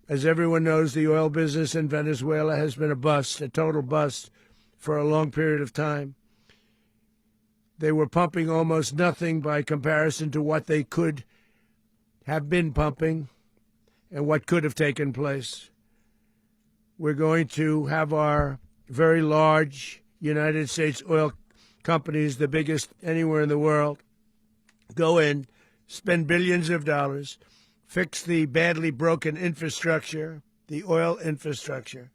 As everyone knows, the oil business in Venezuela has been a bust, a total bust, for a long period of time. They were pumping almost nothing by comparison to what they could have been pumping and what could have taken place. We're going to have our very large United States oil companies, the biggest anywhere in the world, go in, spend billions of dollars, fix the badly broken infrastructure, the oil infrastructure,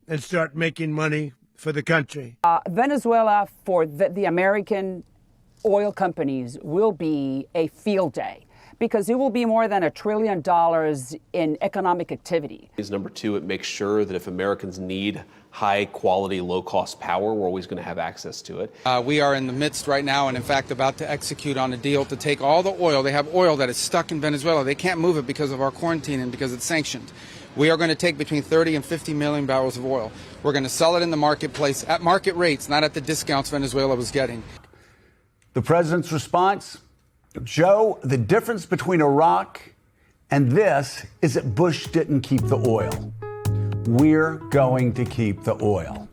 and start making money for the country. Venezuela, for the American oil companies, will be a field day because it will be more than $1 trillion in economic activity. Number two, it makes sure that if Americans need high quality, low cost power, we're always going to have access to it. We are in the midst right now and in fact about to execute on a deal to take all the oil. They have oil that is stuck in Venezuela. They can't move it because of our quarantine and because it's sanctioned. We are going to take between 30 and 50 million barrels of oil. We're going to sell it in the marketplace at market rates, not at the discounts Venezuela was getting. The president's response? Joe, the difference between Iraq and this is that Bush didn't keep the oil. We're going to keep the oil.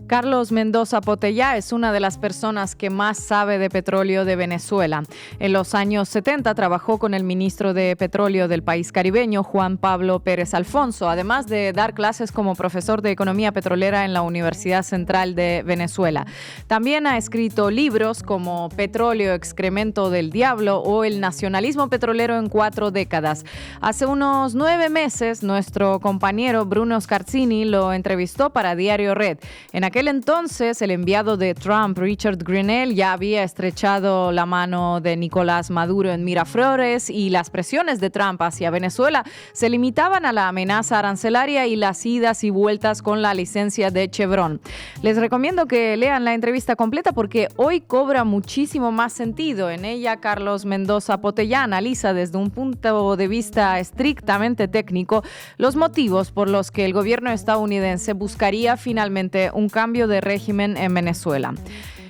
Carlos Mendoza Potellá es una de las personas que más sabe de petróleo de Venezuela. En los años 70 trabajó con el ministro de Petróleo del país caribeño, Juan Pablo Pérez Alfonso, además de dar clases como profesor de economía petrolera en la Universidad Central de Venezuela. También ha escrito libros como Petróleo, excremento del diablo o El nacionalismo petrolero en 4 décadas. Hace unos 9 meses, nuestro compañero Bruno Scarzini lo entrevistó para Diario Red. En aquel entonces, el enviado de Trump, Richard Grenell, ya había estrechado la mano de Nicolás Maduro en Miraflores y las presiones de Trump hacia Venezuela se limitaban a la amenaza arancelaria y las idas y vueltas con la licencia de Chevron. Les recomiendo que lean la entrevista completa porque hoy cobra muchísimo más sentido. En ella, Carlos Mendoza Potellá analiza desde un punto de vista estrictamente técnico los motivos por los que el gobierno estadounidense buscaría finalmente un cambio de régimen en Venezuela.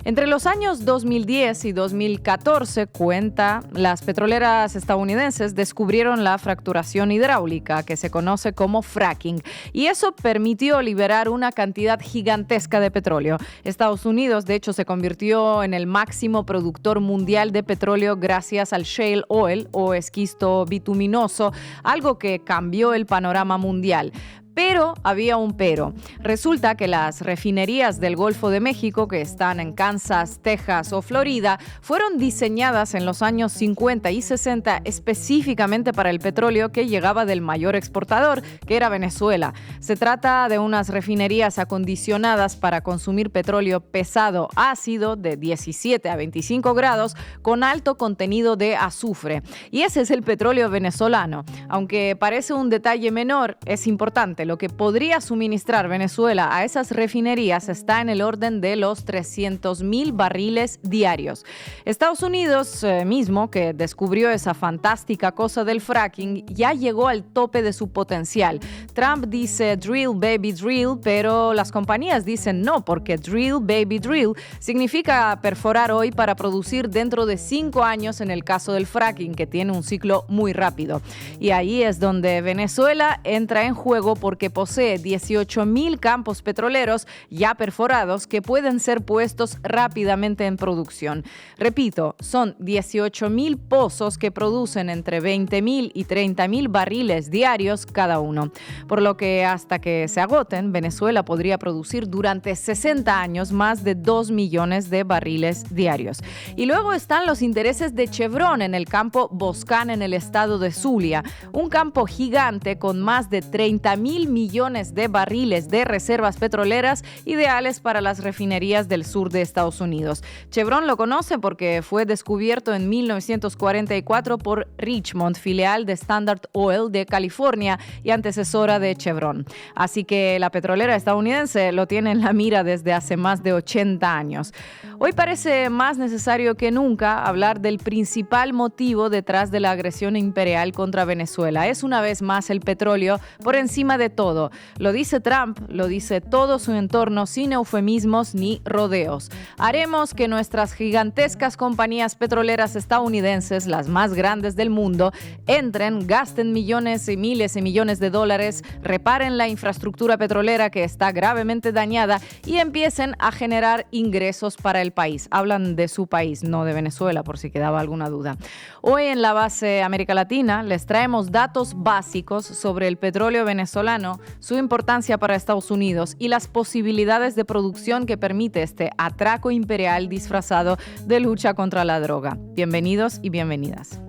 Entre los años 2010 y 2014, cuenta, las petroleras estadounidenses descubrieron la fracturación hidráulica, que se conoce como fracking, y eso permitió liberar una cantidad gigantesca de petróleo. Estados Unidos, de hecho, se convirtió en el máximo productor mundial de petróleo gracias al shale oil o esquisto bituminoso, algo que cambió el panorama mundial. Pero había un pero. Resulta que las refinerías del Golfo de México, que están en Kansas, Texas o Florida, fueron diseñadas en los años 50 y 60 específicamente para el petróleo que llegaba del mayor exportador, que era Venezuela. Se trata de unas refinerías acondicionadas para consumir petróleo pesado ácido de 17 a 25 grados con alto contenido de azufre. Y ese es el petróleo venezolano. Aunque parece un detalle menor, es importante. Lo que podría suministrar Venezuela a esas refinerías está en el orden de los 300,000 barriles diarios. Estados Unidos mismo, que descubrió esa fantástica cosa del fracking, ya llegó al tope de su potencial. Trump dice drill, baby, drill, pero las compañías dicen no, porque drill, baby, drill significa perforar hoy para producir dentro de 5 años en el caso del fracking, que tiene un ciclo muy rápido. Y ahí es donde Venezuela entra en juego porque posee 18,000 campos petroleros ya perforados que pueden ser puestos rápidamente en producción. Repito, son 18,000 pozos que producen entre 20,000 y 30,000 barriles diarios cada uno. Por lo que hasta que se agoten, Venezuela podría producir durante 60 años más de 2 millones de barriles diarios. Y luego están los intereses de Chevron en el campo Boscán en el estado de Zulia, un campo gigante con más de 30,000 millones de barriles de reservas petroleras ideales para las refinerías del sur de Estados Unidos. Chevron lo conoce porque fue descubierto en 1944 por Richmond, filial de Standard Oil de California y antecesora de Chevron. Así que la petrolera estadounidense lo tiene en la mira desde hace más de 80 años. Hoy parece más necesario que nunca hablar del principal motivo detrás de la agresión imperial contra Venezuela. Es una vez más el petróleo por encima de todo. Lo dice Trump, lo dice todo su entorno sin eufemismos ni rodeos. Haremos que nuestras gigantescas compañías petroleras estadounidenses, las más grandes del mundo, entren, gasten millones y miles de millones de dólares, reparen la infraestructura petrolera que está gravemente dañada y empiecen a generar ingresos para el país. Hablan de su país, no de Venezuela, por si quedaba alguna duda. Hoy en la base América Latina les traemos datos básicos sobre el petróleo venezolano, su importancia para Estados Unidos y las posibilidades de producción que permite este atraco imperial disfrazado de lucha contra la droga. Bienvenidos y bienvenidas.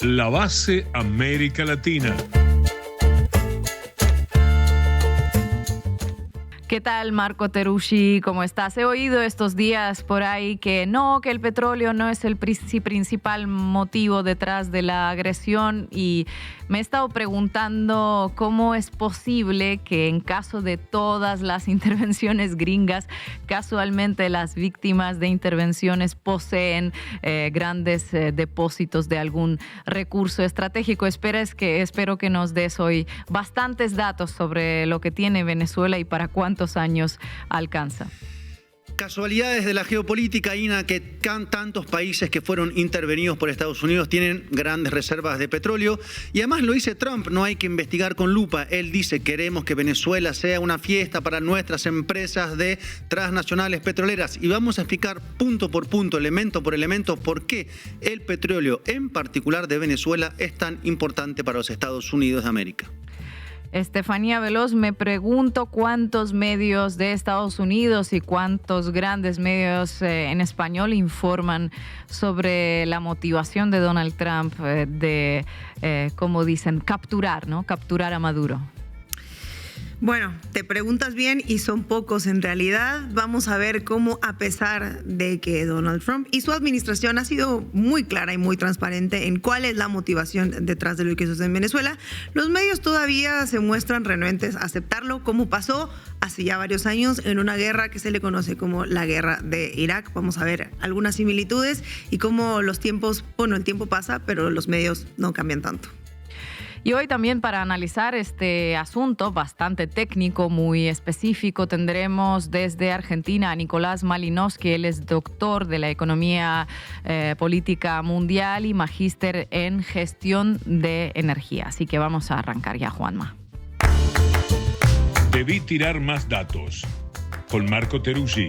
La base América Latina. ¿Qué tal, Marco Teruggi? ¿Cómo estás? He oído estos días por ahí que el petróleo no es el principal motivo detrás de la agresión y me he estado preguntando cómo es posible que en caso de todas las intervenciones gringas, casualmente las víctimas de intervenciones poseen grandes depósitos de algún recurso estratégico. Espero que nos des hoy bastantes datos sobre lo que tiene Venezuela y para cuántos años alcanza. Casualidades de la geopolítica, Ina, que tantos países que fueron intervenidos por Estados Unidos tienen grandes reservas de petróleo. Y además lo dice Trump, no hay que investigar con lupa. Él dice, queremos que Venezuela sea una fiesta para nuestras empresas de transnacionales petroleras. Y vamos a explicar punto por punto, elemento por elemento, por qué el petróleo, en particular de Venezuela, es tan importante para los Estados Unidos de América. Estefanía Veloz, me pregunto cuántos medios de Estados Unidos y cuántos grandes medios en español informan sobre la motivación de Donald Trump de, como dicen, capturar a Maduro. Bueno, te preguntas bien y son pocos en realidad. Vamos a ver cómo, a pesar de que Donald Trump y su administración ha sido muy clara y muy transparente en cuál es la motivación detrás de lo que sucede en Venezuela, los medios todavía se muestran renuentes a aceptarlo, como pasó hace ya varios años en una guerra que se le conoce como la guerra de Irak. Vamos a ver algunas similitudes y cómo el tiempo pasa, pero los medios no cambian tanto. Y hoy también para analizar este asunto bastante técnico, muy específico, tendremos desde Argentina a Nicolás Malinowski. Él es doctor de la economía política mundial y magíster en gestión de energía. Así que vamos a arrancar ya, Juanma. Debí tirar más datos. Con Marco Teruggi.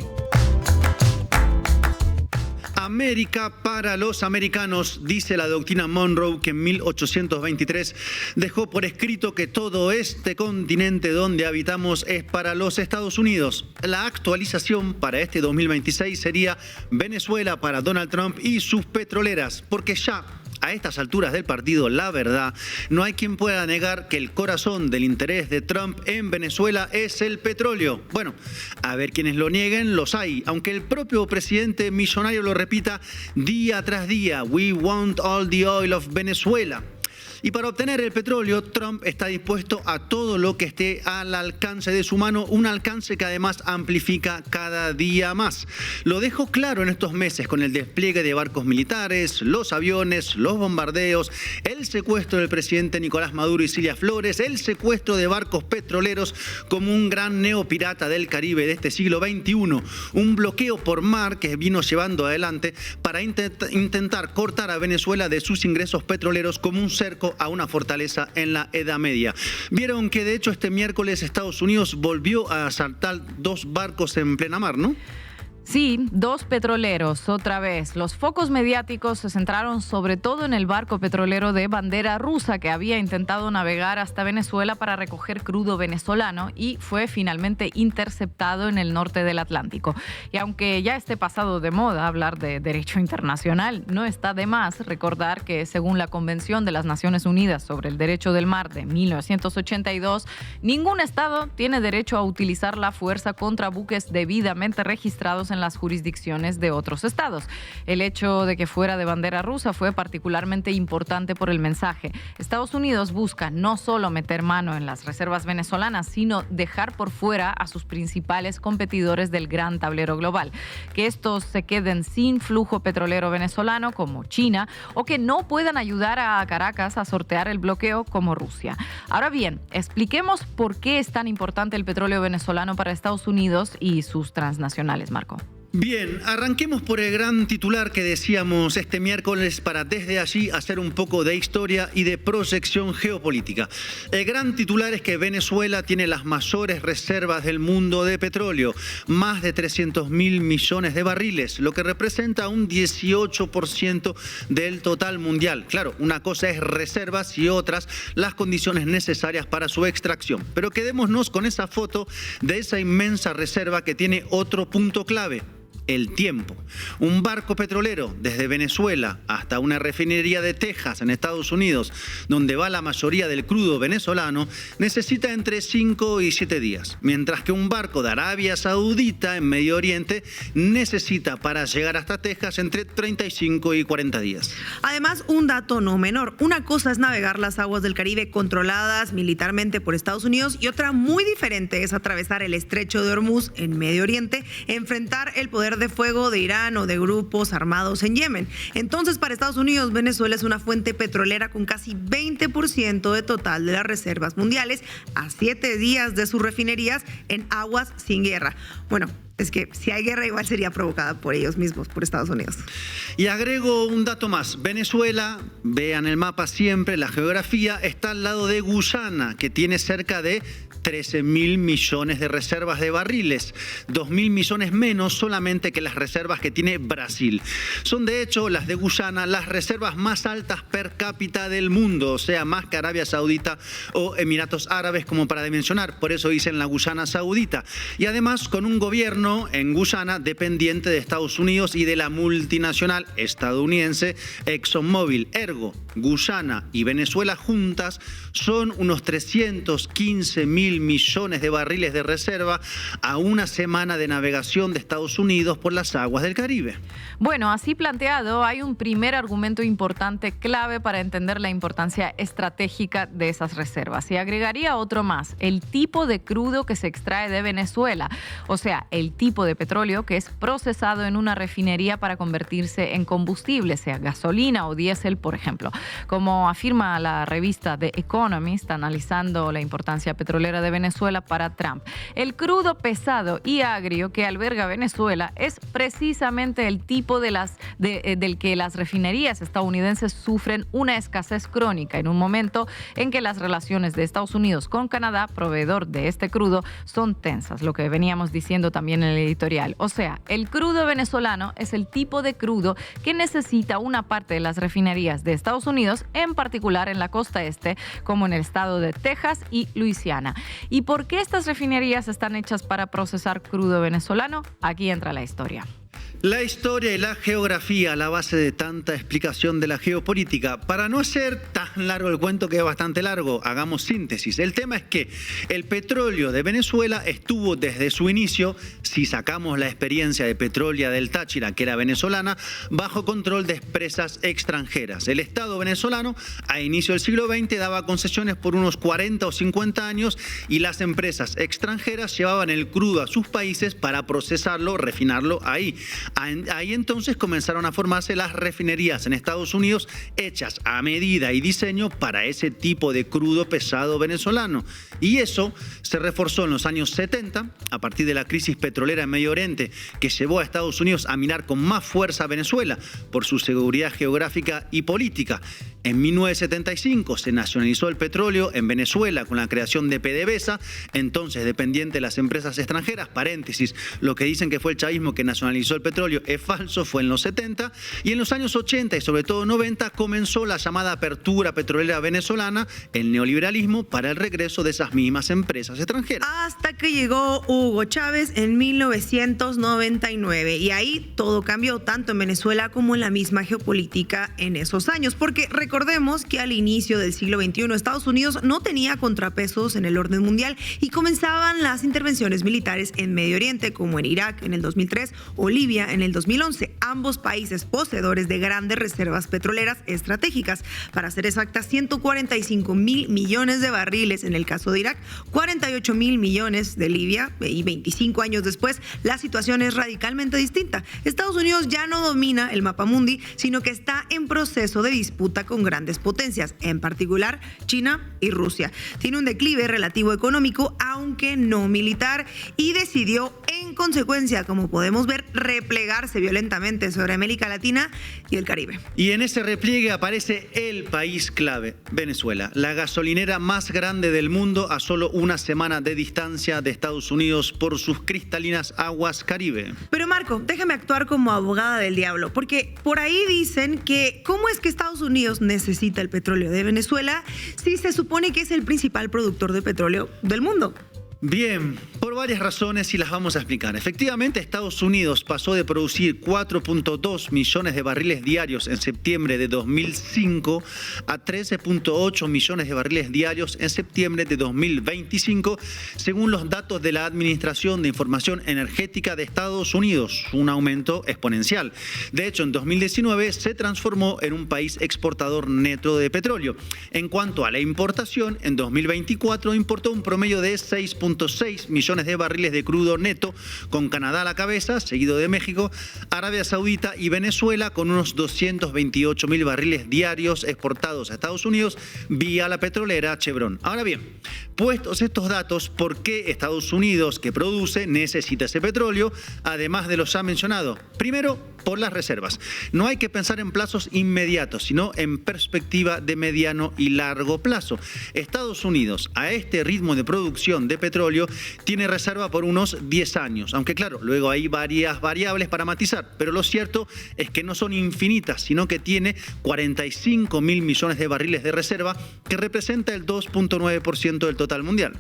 América para los americanos, dice la doctrina Monroe, que en 1823 dejó por escrito que todo este continente donde habitamos es para los Estados Unidos. La actualización para este 2026 sería Venezuela para Donald Trump y sus petroleras, porque ya a estas alturas del partido, la verdad, no hay quien pueda negar que el corazón del interés de Trump en Venezuela es el petróleo. Bueno, a ver quienes lo nieguen, los hay, aunque el propio presidente millonario lo repita día tras día: "We want all the oil of Venezuela". Y para obtener el petróleo, Trump está dispuesto a todo lo que esté al alcance de su mano, un alcance que además amplifica cada día más. Lo dejó claro en estos meses con el despliegue de barcos militares, los aviones, los bombardeos, el secuestro del presidente Nicolás Maduro y Cilia Flores, el secuestro de barcos petroleros como un gran neopirata del Caribe de este siglo XXI, un bloqueo por mar que vino llevando adelante para intentar cortar a Venezuela de sus ingresos petroleros como un cerco a una fortaleza en la Edad Media. Vieron que de hecho este miércoles Estados Unidos volvió a asaltar 2 barcos en plena mar, ¿no? Sí, 2 petroleros, otra vez. Los focos mediáticos se centraron sobre todo en el barco petrolero de bandera rusa que había intentado navegar hasta Venezuela para recoger crudo venezolano y fue finalmente interceptado en el norte del Atlántico. Y aunque ya esté pasado de moda hablar de derecho internacional, no está de más recordar que según la Convención de las Naciones Unidas sobre el Derecho del Mar de 1982, ningún estado tiene derecho a utilizar la fuerza contra buques debidamente registrados en las jurisdicciones de otros estados. El hecho de que fuera de bandera rusa fue particularmente importante por el mensaje. Estados Unidos busca no solo meter mano en las reservas venezolanas, sino dejar por fuera a sus principales competidores del gran tablero global. Que estos se queden sin flujo petrolero venezolano como China o que no puedan ayudar a Caracas a sortear el bloqueo como Rusia. Ahora bien, expliquemos por qué es tan importante el petróleo venezolano para Estados Unidos y sus transnacionales, Marco. Bien, arranquemos por el gran titular que decíamos este miércoles para desde allí hacer un poco de historia y de proyección geopolítica. El gran titular es que Venezuela tiene las mayores reservas del mundo de petróleo, más de 300.000 millones de barriles, lo que representa un 18% del total mundial. Claro, una cosa es reservas y otras las condiciones necesarias para su extracción. Pero quedémonos con esa foto de esa inmensa reserva que tiene otro punto clave: el tiempo. Un barco petrolero desde Venezuela hasta una refinería de Texas en Estados Unidos, donde va la mayoría del crudo venezolano, necesita entre 5 y 7 días, mientras que un barco de Arabia Saudita en Medio Oriente necesita para llegar hasta Texas entre 35 y 40 días. Además, un dato no menor. Una cosa es navegar las aguas del Caribe controladas militarmente por Estados Unidos y otra muy diferente es atravesar el estrecho de Hormuz en Medio Oriente, enfrentar el poder de fuego de Irán o de grupos armados en Yemen. Entonces, para Estados Unidos, Venezuela es una fuente petrolera con casi 20% de total de las reservas mundiales a 7 días de sus refinerías en aguas sin guerra. Bueno, es que si hay guerra igual sería provocada por ellos mismos, por Estados Unidos. Y agrego un dato más. Venezuela, vean el mapa siempre, la geografía, está al lado de Guyana, que tiene cerca de 13.000 millones de reservas de barriles, 2.000 millones menos solamente que las reservas que tiene Brasil. Son de hecho las de Guyana las reservas más altas per cápita del mundo, o sea, más que Arabia Saudita o Emiratos Árabes, como para dimensionar. Por eso dicen la Guyana Saudita. Y además con un gobierno en Guyana dependiente de Estados Unidos y de la multinacional estadounidense ExxonMobil. Ergo, Guyana y Venezuela juntas son unos 315.000 millones de barriles de reserva a una semana de navegación de Estados Unidos por las aguas del Caribe. Bueno, así planteado, hay un primer argumento importante, clave para entender la importancia estratégica de esas reservas. Y agregaría otro más: el tipo de crudo que se extrae de Venezuela, o sea, el tipo de petróleo que es procesado en una refinería para convertirse en combustible, sea gasolina o diésel, por ejemplo. Como afirma la revista The Economist, analizando la importancia petrolera de Venezuela para Trump, el crudo pesado y agrio que alberga Venezuela es precisamente el tipo del que las refinerías estadounidenses sufren una escasez crónica en un momento en que las relaciones de Estados Unidos con Canadá, proveedor de este crudo, son tensas, lo que veníamos diciendo también en el editorial. O sea, el crudo venezolano es el tipo de crudo que necesita una parte de las refinerías de Estados Unidos, en particular en la costa este, como en el estado de Texas y Luisiana. ¿Y por qué estas refinerías están hechas para procesar crudo venezolano? Aquí entra la historia. La historia y la geografía a la base de tanta explicación de la geopolítica. Para no hacer tan largo el cuento, que es bastante largo, hagamos síntesis. El tema es que el petróleo de Venezuela estuvo desde su inicio, si sacamos la experiencia de Petrolia del Táchira, que era venezolana, bajo control de empresas extranjeras. El Estado venezolano a inicio del siglo XX daba concesiones por unos 40 o 50 años y las empresas extranjeras llevaban el crudo a sus países para procesarlo, refinarlo ahí. Ahí entonces comenzaron a formarse las refinerías en Estados Unidos hechas a medida y diseño para ese tipo de crudo pesado venezolano. Y eso se reforzó en los años 70 a partir de la crisis petrolera en Medio Oriente, que llevó a Estados Unidos a mirar con más fuerza a Venezuela por su seguridad geográfica y política. En 1975 se nacionalizó el petróleo en Venezuela con la creación de PDVSA, entonces dependiente de las empresas extranjeras, paréntesis, lo que dicen que fue el chavismo que nacionalizó el petróleo petróleo es falso fue en los 70 y en los años 80 y sobre todo 90 comenzó la llamada apertura petrolera venezolana, el neoliberalismo para el regreso de esas mismas empresas extranjeras. Hasta que llegó Hugo Chávez en 1999 y ahí todo cambió tanto en Venezuela como en la misma geopolítica en esos años, porque recordemos que al inicio del siglo XXI Estados Unidos no tenía contrapesos en el orden mundial y comenzaban las intervenciones militares en Medio Oriente, como en Irak en el 2003 o Libia en el 2011, ambos países poseedores de grandes reservas petroleras estratégicas. Para ser exactas, 145.000 millones de barriles en el caso de Irak, 48.000 millones de Libia, y 25 años después la situación es radicalmente distinta. Estados Unidos ya no domina el mapa mundi, sino que está en proceso de disputa con grandes potencias, en particular China y Rusia. Tiene un declive relativo económico, aunque no militar, y decidió en consecuencia, como podemos ver, replegarse violentamente sobre América Latina y el Caribe. Y en ese repliegue aparece el país clave, Venezuela, la gasolinera más grande del mundo a solo una semana de distancia de Estados Unidos por sus cristalinas aguas Caribe. Pero Marco, déjame actuar como abogada del diablo, porque por ahí dicen que ¿cómo es que Estados Unidos necesita el petróleo de Venezuela si se supone que es el principal productor de petróleo del mundo? Bien, por varias razones y las vamos a explicar. Efectivamente, Estados Unidos pasó de producir 4.2 millones de barriles diarios en septiembre de 2005 a 13.8 millones de barriles diarios en septiembre de 2025, según los datos de la Administración de Información Energética de Estados Unidos, un aumento exponencial. De hecho, en 2019 se transformó en un país exportador neto de petróleo. En cuanto a la importación, en 2024 importó un promedio de 6.6 millones de barriles de crudo neto, con Canadá a la cabeza, seguido de México, Arabia Saudita y Venezuela, con unos 228.000 barriles diarios exportados a Estados Unidos vía la petrolera Chevron. Ahora bien, puestos estos datos, ¿por qué Estados Unidos, que produce, necesita ese petróleo, además de los ya mencionados? Primero, por las reservas. No hay que pensar en plazos inmediatos, sino en perspectiva de mediano y largo plazo. Estados Unidos, a este ritmo de producción de petróleo, tiene reserva por unos 10 años, aunque claro, luego hay varias variables para matizar, pero lo cierto es que no son infinitas, sino que tiene 45.000 millones de barriles de reserva, que representa el 2.9% del total mundial.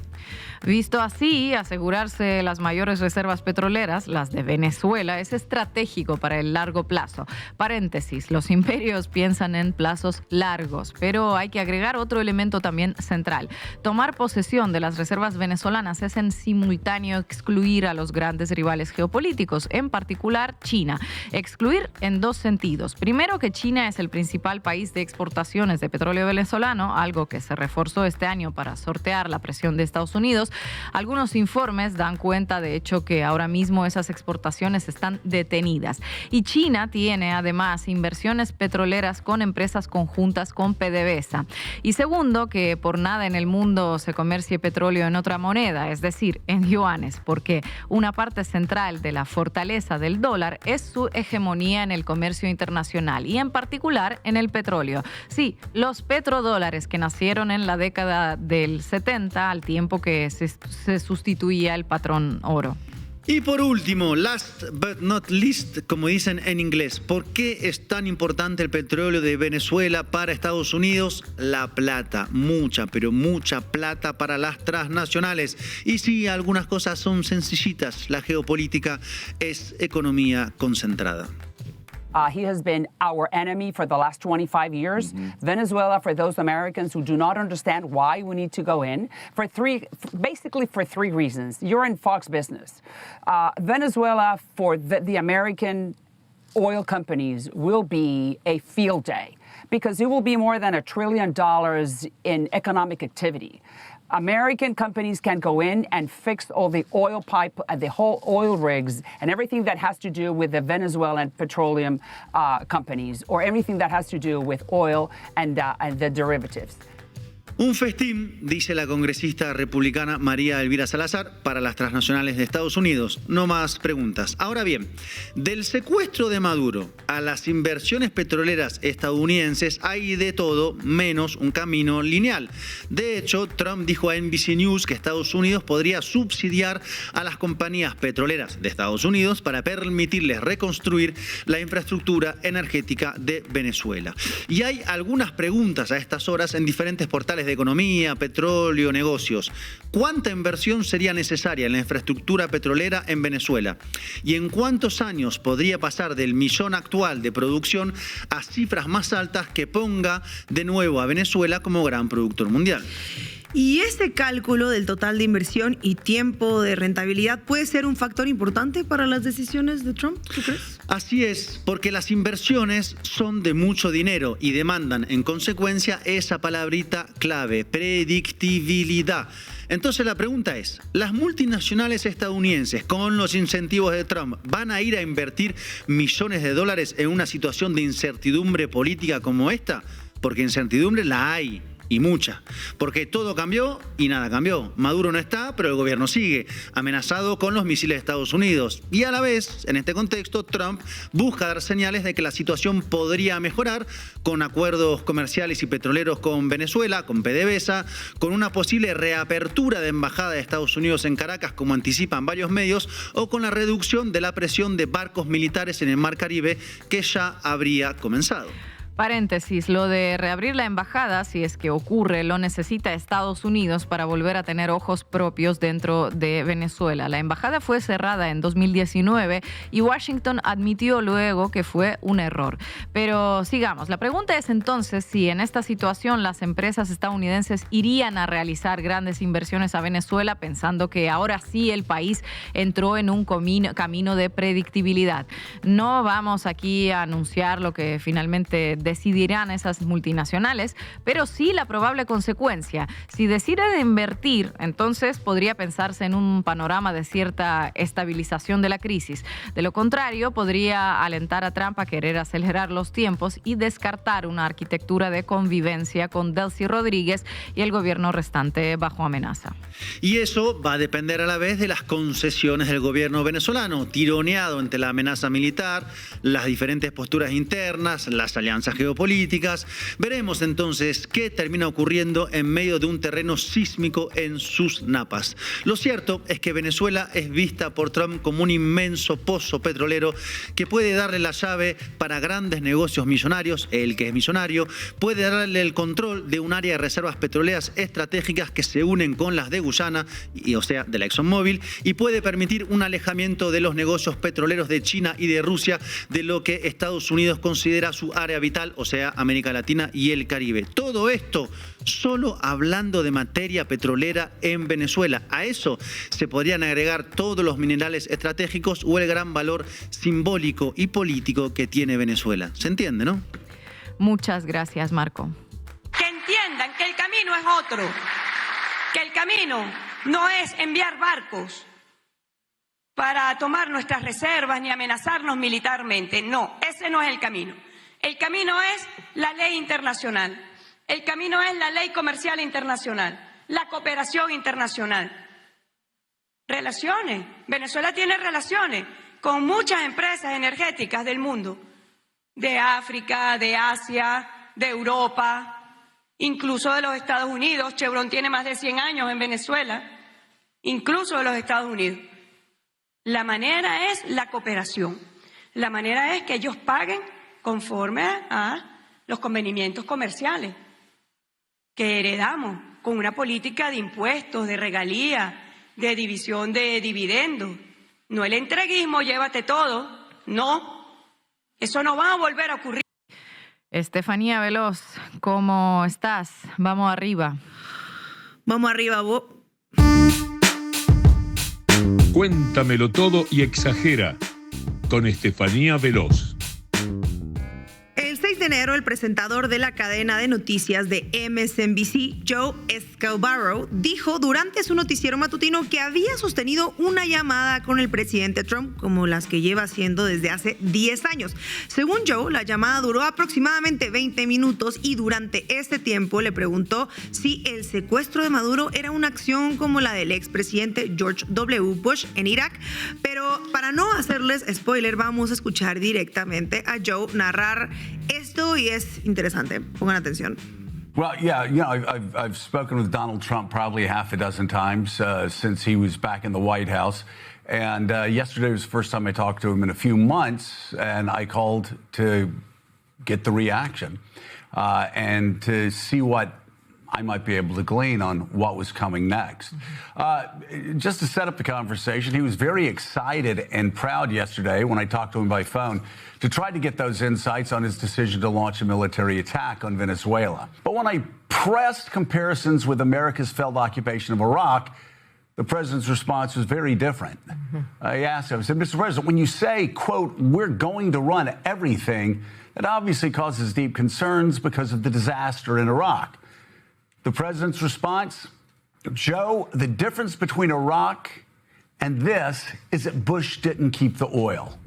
Visto así, asegurarse las mayores reservas petroleras, las de Venezuela, es estratégico para el largo plazo. Paréntesis, los imperios piensan en plazos largos, pero hay que agregar otro elemento también central. Tomar posesión de las reservas venezolanas es en simultáneo excluir a los grandes rivales geopolíticos, en particular China. Excluir en dos sentidos. Primero, que China es el principal país de exportaciones de petróleo venezolano, algo que se reforzó este año para sortear la presión de Estados Unidos. Algunos informes dan cuenta, de hecho, que ahora mismo esas exportaciones están detenidas. Y China tiene, además, inversiones petroleras con empresas conjuntas con PDVSA. Y segundo, que por nada en el mundo se comercie petróleo en otra moneda, es decir, en yuanes, porque una parte central de la fortaleza del dólar es su hegemonía en el comercio internacional y en particular en el petróleo. Sí, los petrodólares que nacieron en la década del 70, al tiempo que se sustituía el patrón oro. Y por último, last but not least, como dicen en inglés, ¿por qué es tan importante el petróleo de Venezuela para Estados Unidos? La plata, mucha, pero mucha plata para las transnacionales. Y sí, algunas cosas son sencillitas, la geopolítica es economía concentrada. He has been our enemy for the last 25 years. Venezuela, for those Americans who do not understand why we need to go in, basically for three reasons. You're in Fox Business. Venezuela, for the American oil companies, will be a field day because it will be more than $1 trillion in economic activity. American companies can go in and fix all the oil pipe, the whole oil rigs, and everything that has to do with the Venezuelan petroleum companies, or everything that has to do with oil and the derivatives. Un festín, dice la congresista republicana María Elvira Salazar, para las transnacionales de Estados Unidos. No más preguntas. Ahora bien, del secuestro de Maduro a las inversiones petroleras estadounidenses hay de todo menos un camino lineal. De hecho, Trump dijo a NBC News que Estados Unidos podría subsidiar a las compañías petroleras de Estados Unidos para permitirles reconstruir la infraestructura energética de Venezuela. Y hay algunas preguntas a estas horas en diferentes portales de economía, petróleo, negocios. ¿Cuánta inversión sería necesaria en la infraestructura petrolera en Venezuela? ¿Y en cuántos años podría pasar del millón actual de producción a cifras más altas que ponga de nuevo a Venezuela como gran productor mundial? Y ese cálculo del total de inversión y tiempo de rentabilidad puede ser un factor importante para las decisiones de Trump, ¿tú crees? Así es, porque las inversiones son de mucho dinero y demandan en consecuencia esa palabrita clave, predictibilidad. Entonces la pregunta es, ¿las multinacionales estadounidenses con los incentivos de Trump van a ir a invertir millones de dólares en una situación de incertidumbre política como esta? Porque incertidumbre la hay. Y mucha, porque todo cambió y nada cambió. Maduro no está, pero el gobierno sigue, amenazado con los misiles de Estados Unidos. Y a la vez, en este contexto, Trump busca dar señales de que la situación podría mejorar con acuerdos comerciales y petroleros con Venezuela, con PDVSA, con una posible reapertura de embajada de Estados Unidos en Caracas, como anticipan varios medios, o con la reducción de la presión de barcos militares en el Mar Caribe, que ya habría comenzado. Paréntesis, lo de reabrir la embajada, si es que ocurre, lo necesita Estados Unidos para volver a tener ojos propios dentro de Venezuela. La embajada fue cerrada en 2019 y Washington admitió luego que fue un error. Pero sigamos, la pregunta es entonces si en esta situación las empresas estadounidenses irían a realizar grandes inversiones a Venezuela pensando que ahora sí el país entró en un camino de predictibilidad. No vamos aquí a anunciar lo que finalmente decidirán esas multinacionales, pero sí la probable consecuencia. Si deciden invertir, entonces podría pensarse en un panorama de cierta estabilización de la crisis. De lo contrario, podría alentar a Trump a querer acelerar los tiempos y descartar una arquitectura de convivencia con Delcy Rodríguez y el gobierno restante bajo amenaza. Y eso va a depender a la vez de las concesiones del gobierno venezolano, tironeado ante la amenaza militar, las diferentes posturas internas, las alianzas geopolíticas. Veremos entonces qué termina ocurriendo en medio de un terreno sísmico en sus napas. Lo cierto es que Venezuela es vista por Trump como un inmenso pozo petrolero que puede darle la llave para grandes negocios millonarios. El que es millonario puede darle el control de un área de reservas petroleras estratégicas que se unen con las de Guyana, o sea, de la ExxonMobil, y puede permitir un alejamiento de los negocios petroleros de China y de Rusia de lo que Estados Unidos considera su área vital, o sea, América Latina y el Caribe. Todo esto solo hablando de materia petrolera en Venezuela. A eso se podrían agregar todos los minerales estratégicos o el gran valor simbólico y político que tiene Venezuela. ¿Se entiende, no? Muchas gracias, Marco. Que entiendan que el camino es otro, que el camino no es enviar barcos para tomar nuestras reservas ni amenazarnos militarmente. No, ese no es el camino. El camino es la ley internacional, el camino es la ley comercial internacional, la cooperación internacional. Relaciones. Venezuela tiene relaciones con muchas empresas energéticas del mundo, de África, de Asia, de Europa, incluso de los Estados Unidos. Chevron tiene más de 100 años en Venezuela, incluso de los Estados Unidos. La manera es la cooperación. La manera es que ellos paguen conforme a los convenimientos comerciales que heredamos con una política de impuestos, de regalías, de división de dividendos. No el entreguismo, llévate todo. No, eso no va a volver a ocurrir. Estefanía Veloz, ¿cómo estás? Vamos arriba. Vamos arriba, vos. Cuéntamelo todo y exagera con Estefanía Veloz. El 6 de de enero, el presentador de la cadena de noticias de MSNBC, Joe Scarborough, dijo durante su noticiero matutino que había sostenido una llamada con el presidente Trump como las que lleva haciendo desde hace 10 años. Según Joe, la llamada duró aproximadamente 20 minutos y durante este tiempo le preguntó si el secuestro de Maduro era una acción como la del expresidente George W. Bush en Irak. Pero para no hacerles spoiler, vamos a escuchar directamente a Joe narrar esto y es interesante. Pongan atención. Well, yeah, I've spoken with Donald Trump probably half a dozen times since he was back in the White House. And yesterday was the first time I talked to him in a few months, and I called to get the reaction and to see what I might be able to glean on what was coming next. Just to set up the conversation, he was very excited and proud yesterday when I talked to him by phone to try to get those insights on his decision to launch a military attack on Venezuela. But when I pressed comparisons with America's failed occupation of Iraq, the president's response was very different. I asked him, I said, Mr. President, when you say, quote, we're going to run everything, that obviously causes deep concerns because of the disaster in Iraq. The president's response, Joe, the difference between Iraq and this is that Bush didn't keep the oil.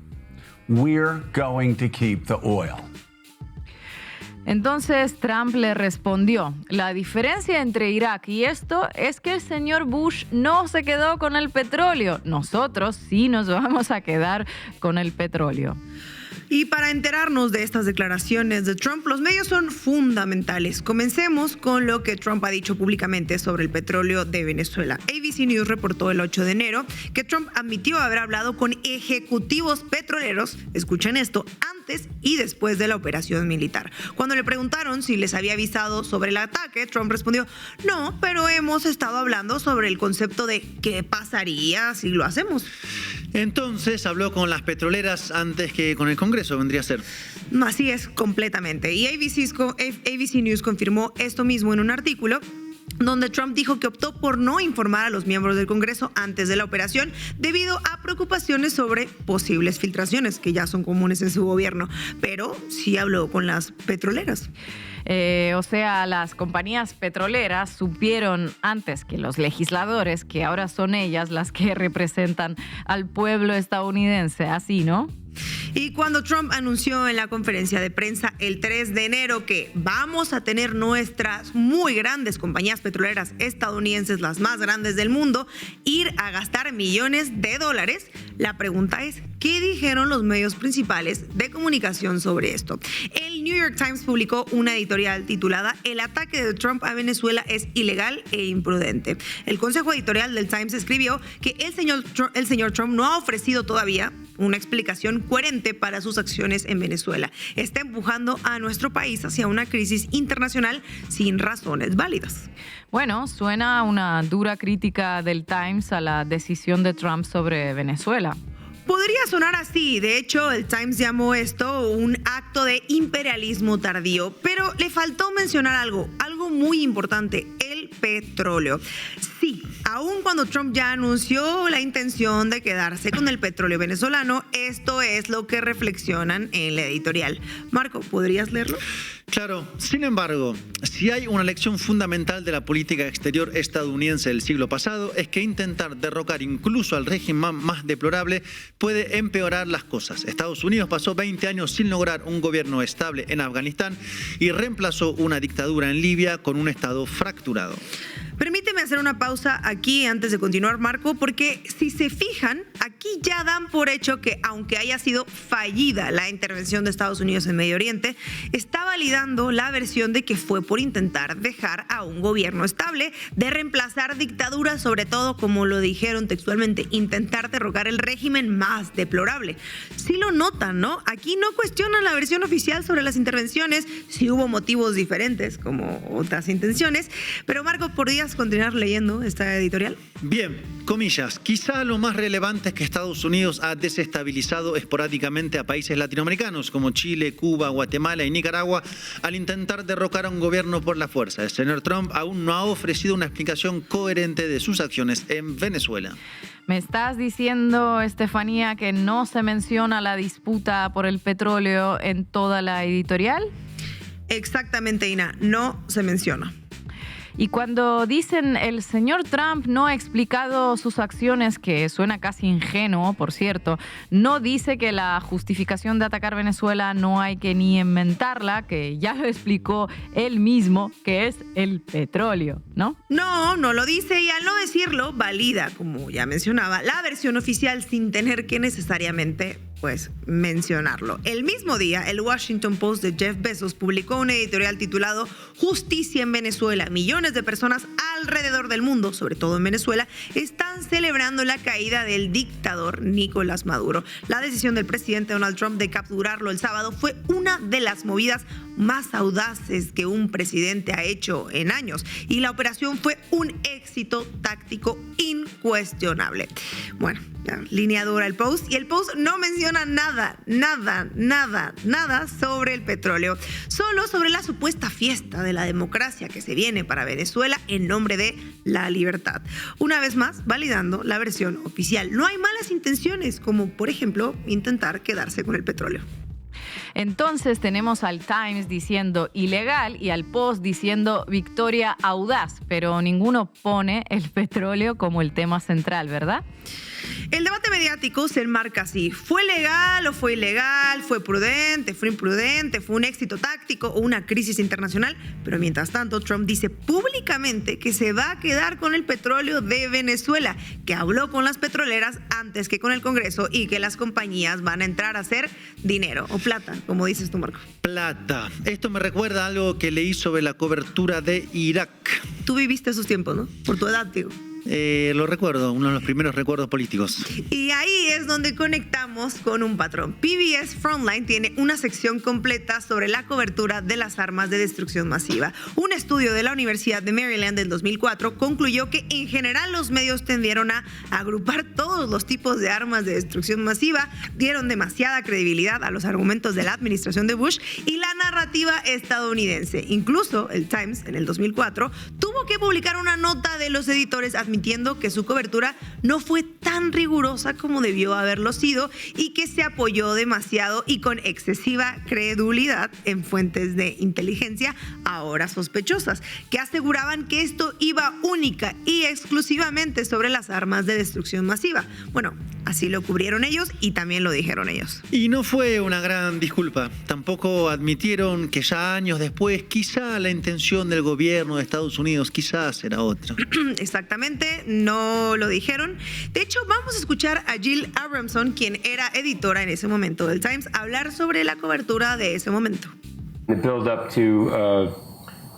We're going to keep the oil. Entonces Trump le respondió, la diferencia entre Irak y esto es que el señor Bush no se quedó con el petróleo. Nosotros sí nos vamos a quedar con el petróleo. Y para enterarnos de estas declaraciones de Trump, los medios son fundamentales. Comencemos con lo que Trump ha dicho públicamente sobre el petróleo de Venezuela. ABC News reportó el 8 de enero que Trump admitió haber hablado con ejecutivos petroleros, escuchen esto, antes y después de la operación militar. Cuando le preguntaron si les había avisado sobre el ataque, Trump respondió, no, pero hemos estado hablando sobre el concepto de qué pasaría si lo hacemos. Entonces habló con las petroleras antes que con el Congreso, vendría a ser. Así es, completamente. Y ABC News confirmó esto mismo en un artículo donde Trump dijo que optó por no informar a los miembros del Congreso antes de la operación debido a preocupaciones sobre posibles filtraciones que ya son comunes en su gobierno, pero sí habló con las petroleras. O sea, las compañías petroleras supieron antes que los legisladores que ahora son ellas las que representan al pueblo estadounidense, así, ¿no? Y cuando Trump anunció en la conferencia de prensa el 3 de enero que vamos a tener nuestras muy grandes compañías petroleras estadounidenses, las más grandes del mundo, ir a gastar millones de dólares, la pregunta es, ¿qué dijeron los medios principales de comunicación sobre esto? El New York Times publicó una editorial titulada El ataque de Trump a Venezuela es ilegal e imprudente. El consejo editorial del Times escribió que el señor Trump no ha ofrecido todavía una explicación coherente para sus acciones en Venezuela. Está empujando a nuestro país hacia una crisis internacional sin razones válidas. Bueno, suena una dura crítica del Times a la decisión de Trump sobre Venezuela. Podría sonar así. De hecho, el Times llamó esto un acto de imperialismo tardío, pero le faltó mencionar algo muy importante, el petróleo. Sí, aun cuando Trump ya anunció la intención de quedarse con el petróleo venezolano, esto es lo que reflexionan en la editorial. Marco, ¿podrías leerlo? Claro, sin embargo, si hay una lección fundamental de la política exterior estadounidense del siglo pasado es que intentar derrocar incluso al régimen más deplorable puede empeorar las cosas. Estados Unidos pasó 20 años sin lograr un gobierno estable en Afganistán y reemplazó una dictadura en Libia con un Estado fracturado. Permíteme hacer una pausa aquí antes de continuar, Marco, porque si se fijan, aquí ya dan por hecho que aunque haya sido fallida la intervención de Estados Unidos en Medio Oriente, está validando la versión de que fue por intentar dejar a un gobierno estable, de reemplazar dictaduras, sobre todo, como lo dijeron textualmente, intentar derrocar el régimen más deplorable. Sí lo notan, ¿no? Aquí no cuestionan la versión oficial sobre las intervenciones, si hubo motivos diferentes como otras intenciones, pero Marco, ¿podrías continuar leyendo esta editorial? Bien, comillas, quizá lo más relevante es que Estados Unidos ha desestabilizado esporádicamente a países latinoamericanos como Chile, Cuba, Guatemala y Nicaragua al intentar derrocar a un gobierno por la fuerza. El señor Trump aún no ha ofrecido una explicación coherente de sus acciones en Venezuela. ¿Me estás diciendo, Estefanía, que no se menciona la disputa por el petróleo en toda la editorial? Exactamente, Ina, no se menciona. Y cuando dicen el señor Trump no ha explicado sus acciones, que suena casi ingenuo, por cierto, no dice que la justificación de atacar Venezuela no hay que ni inventarla, que ya lo explicó él mismo, que es el petróleo, ¿no? No, no lo dice y al no decirlo, valida, como ya mencionaba, la versión oficial sin tener que necesariamente mencionarlo. El mismo día, el Washington Post de Jeff Bezos publicó un editorial titulado Justicia en Venezuela. Millones de personas alrededor del mundo, sobre todo en Venezuela, están celebrando la caída del dictador Nicolás Maduro. La decisión del presidente Donald Trump de capturarlo el sábado fue una de las movidas más audaces que un presidente ha hecho en años y la operación fue un éxito táctico incuestionable. Bueno, ya, línea dura el Post, y el Post no menciona nada sobre el petróleo, solo sobre la supuesta fiesta de la democracia que se viene para Venezuela en nombre de la libertad. Una vez más, validando la versión oficial. No hay malas intenciones, como por ejemplo intentar quedarse con el petróleo. Entonces tenemos al Times diciendo ilegal y al Post diciendo victoria audaz, pero ninguno pone el petróleo como el tema central, ¿verdad? El debate mediático se enmarca así. ¿Fue legal o fue ilegal? ¿Fue prudente? ¿Fue imprudente? ¿Fue un éxito táctico o una crisis internacional? Pero mientras tanto, Trump dice públicamente que se va a quedar con el petróleo de Venezuela, que habló con las petroleras antes que con el Congreso y que las compañías van a entrar a hacer dinero o plata, como dices tú, Marco. Plata. Esto me recuerda a algo que leí sobre la cobertura de Irak. Tú viviste esos tiempos, ¿no? Por tu edad, digo. Lo recuerdo, uno de los primeros recuerdos políticos. Y ahí es donde conectamos con un patrón. PBS Frontline tiene una sección completa sobre la cobertura de las armas de destrucción masiva. Un estudio de la Universidad de Maryland del 2004 concluyó que en general los medios tendieron a agrupar todos los tipos de armas de destrucción masiva, dieron demasiada credibilidad a los argumentos de la administración de Bush y la narrativa estadounidense. Incluso el Times, en el 2004, tuvo que publicar una nota de los editores admitiendo que su cobertura no fue tan rigurosa como debió haberlo sido y que se apoyó demasiado y con excesiva credulidad en fuentes de inteligencia ahora sospechosas, que aseguraban que esto iba única y exclusivamente sobre las armas de destrucción masiva. Bueno, así lo cubrieron ellos y también lo dijeron ellos. Y no fue una gran disculpa. Tampoco admitieron que ya años después quizá la intención del gobierno de Estados Unidos quizás era otra. Exactamente, no lo dijeron. De hecho, vamos a escuchar a Jill Abramson, quien era editora en ese momento del Times, hablar sobre la cobertura de ese momento. The build up to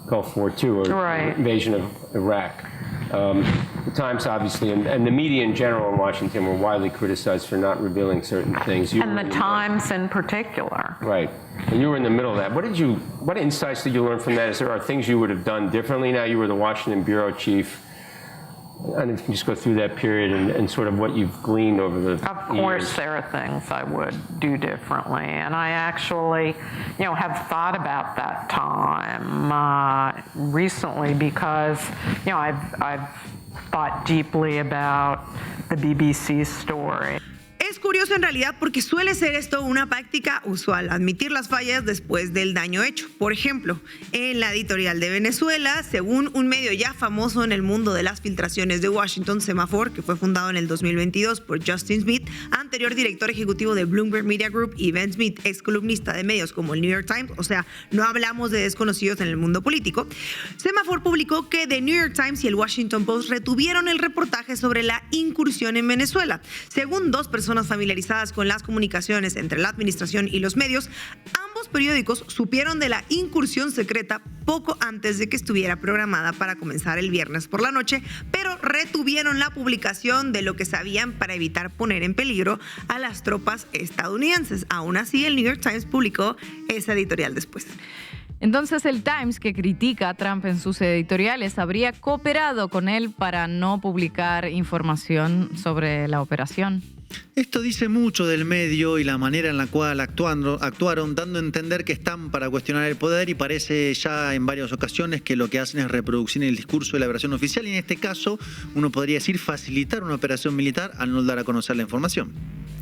Gulf War II, or invasion of Iraq. The Times, obviously, and the media in general in Washington were widely criticized for not revealing certain things. And the Times in particular. Right. And you were in the middle of that. What insights did you learn from that? Is there things you would have done differently now? You were the Washington bureau chief. And if you can just go through that period and sort of what you've gleaned over the years. Of course, there are things I would do differently, and I actually, have thought about that time recently because, I've thought deeply about the BBC story. Es curioso en realidad porque suele ser esto una práctica usual, admitir las fallas después del daño hecho. Por ejemplo, en la editorial de Venezuela, según un medio ya famoso en el mundo de las filtraciones de Washington, Semafor, que fue fundado en el 2022 por Justin Smith, anterior director ejecutivo de Bloomberg Media Group, y Ben Smith, ex columnista de medios como el New York Times, o sea, no hablamos de desconocidos en el mundo político. Semafor publicó que The New York Times y el Washington Post retuvieron el reportaje sobre la incursión en Venezuela. Según dos personas familiarizadas con las comunicaciones entre la administración y los medios, ambos periódicos supieron de la incursión secreta poco antes de que estuviera programada para comenzar el viernes por la noche, pero retuvieron la publicación de lo que sabían para evitar poner en peligro a las tropas estadounidenses. Aún así, el New York Times publicó esa editorial después. Entonces el Times, que critica a Trump en sus editoriales, habría cooperado con él para no publicar información sobre la operación. Esto dice mucho del medio y la manera en la cual actuaron, dando a entender que están para cuestionar el poder, y parece ya en varias ocasiones que lo que hacen es reproducir el discurso de la versión oficial, y en este caso uno podría decir facilitar una operación militar al no dar a conocer la información.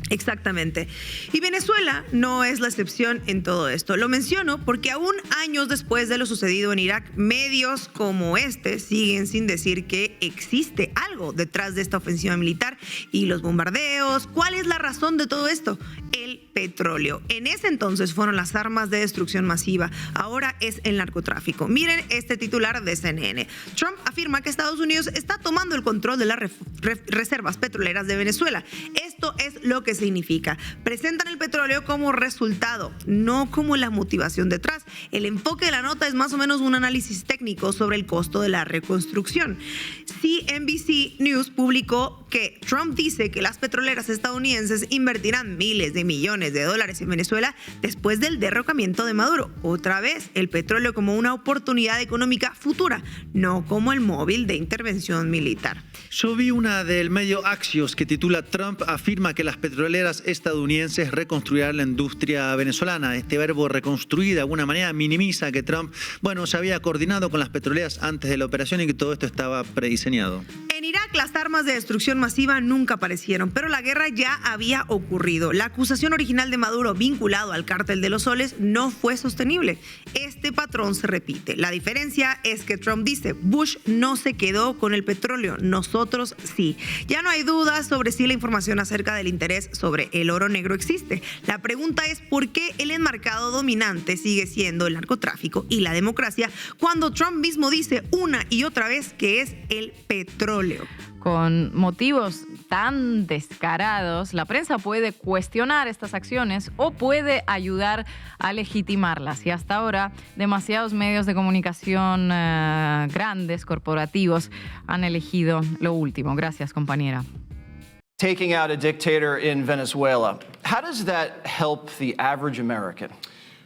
Exactamente. Y Venezuela no es la excepción en todo esto. Lo menciono porque aún años después de lo sucedido en Irak, medios como este siguen sin decir que existe algo detrás de esta ofensiva militar y los bombardeos. ¿Cuál es la razón de todo esto? El petróleo. En ese entonces fueron las armas de destrucción masiva. Ahora es el narcotráfico. Miren este titular de CNN. Trump afirma que Estados Unidos está tomando el control de las reservas petroleras de Venezuela. Esto es lo que significa. Presentan el petróleo como resultado, no como la motivación detrás. El enfoque de la nota es más o menos un análisis técnico sobre el costo de la reconstrucción. CNBC News publicó que Trump dice que las petroleras estadounidenses invertirán miles de millones de dólares en Venezuela después del derrocamiento de Maduro. Otra vez, el petróleo como una oportunidad económica futura, no como el móvil de intervención militar. Yo vi una del medio Axios que titula Trump afirma que las petroleras estadounidenses reconstruirán la industria venezolana. Este verbo reconstruir de alguna manera minimiza que Trump, se había coordinado con las petroleras antes de la operación y que todo esto estaba prediseñado. En Irak, las armas de destrucción masiva nunca aparecieron, pero la guerra ya había ocurrido. La acusación original de Maduro vinculado al cártel de los soles no fue sostenible. Este patrón se repite. La diferencia es que Trump dice, Bush no se quedó con el petróleo, nosotros sí. Ya no hay dudas sobre si la información acerca del interés sobre el oro negro existe. La pregunta es por qué el enmarcado dominante sigue siendo el narcotráfico y la democracia cuando Trump mismo dice una y otra vez que es el petróleo. Con motivos tan descarados, la prensa puede cuestionar estas acciones o puede ayudar a legitimarlas. Y hasta ahora, demasiados medios de comunicación grandes, corporativos, han elegido lo último. Gracias, compañera. Taking out a dictator in Venezuela, how does that help the average American?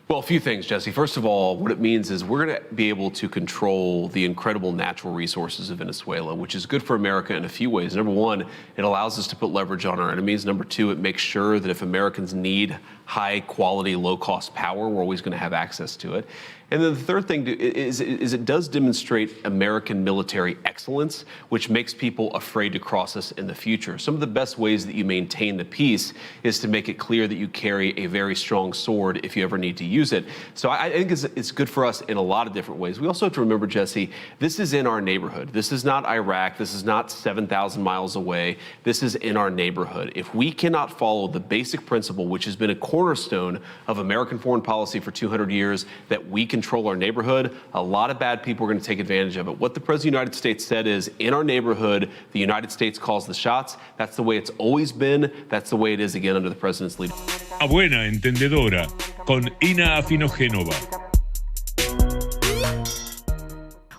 Well, a few things, Jesse. First of all, what it means is we're going to be able to control the incredible natural resources of Venezuela, which is good for America in a few ways. Number one, it allows us to put leverage on our enemies. Number two, it makes sure that if Americans need high-quality, low-cost power, we're always going to have access to it. And then the third thing is it does demonstrate American military excellence, which makes people afraid to cross us in the future. Some of the best ways that you maintain the peace is to make it clear that you carry a very strong sword if you ever need to use it. So I think it's good for us in a lot of different ways. We also have to remember, Jesse, this is in our neighborhood. This is not Iraq. This is not 7,000 miles away. This is in our neighborhood. If we cannot follow the basic principle, which has been a cornerstone of American foreign policy for 200 years, that we control our neighborhood, a lot of bad people are going to take advantage of it. What the President of the United States said is, in our neighborhood, the United States calls the shots. That's the way it's always been. That's the way it is again under the President's leadership. A buena entendedora, con Ina Afinogénova.